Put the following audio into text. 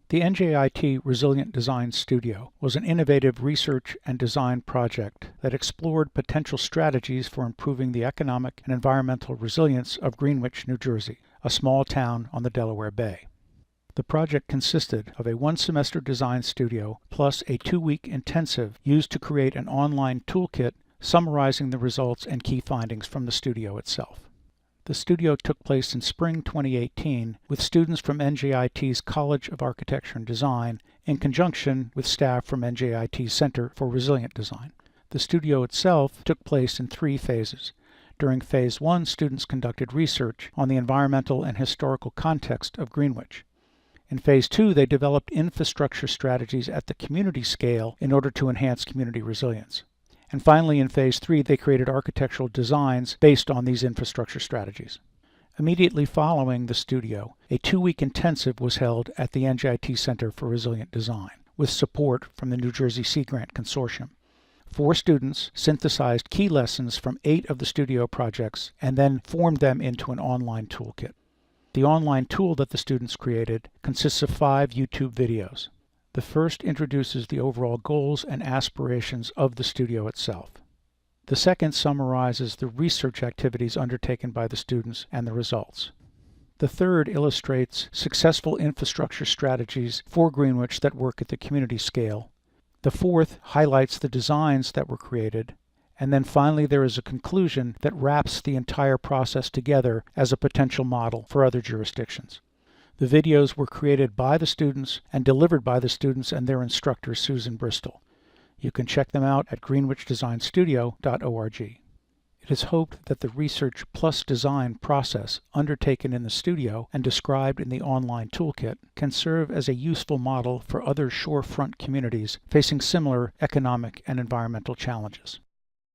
The NJIT Resilient Design Studio was an innovative research and design project that explored potential strategies for improving the economic and environmental resilience of Greenwich, New Jersey, a small town on the Delaware Bay. The project consisted of a one-semester design studio plus a 2-week intensive used to create an online toolkit summarizing the results and key findings from the studio itself. The studio took place in spring 2018 with students from NJIT's College of Architecture and Design in conjunction with staff from NJIT's Center for Resilient Design. The studio itself took place in 3 phases. During Phase 1, students conducted research on the environmental and historical context of Greenwich. In Phase 2, they developed infrastructure strategies at the community scale in order to enhance community resilience. And finally, in Phase 3, they created architectural designs based on these infrastructure strategies. Immediately following the studio, a 2-week intensive was held at the NJIT Center for Resilient Design, with support from the New Jersey Sea Grant Consortium. 4 students synthesized key lessons from 8 of the studio projects and then formed them into an online toolkit. The online tool that the students created consists of 5 YouTube videos. The first introduces the overall goals and aspirations of the studio itself. The second summarizes the research activities undertaken by the students and the results. The third illustrates successful infrastructure strategies for Greenwich that work at the community scale. The fourth highlights the designs that were created. And then finally there is a conclusion that wraps the entire process together as a potential model for other jurisdictions. The videos were created by the students and delivered by the students and their instructor, Susan Bristol. You can check them out at greenwichdesignstudio.org. It is hoped that the research plus design process undertaken in the studio and described in the online toolkit can serve as a useful model for other shorefront communities facing similar economic and environmental challenges.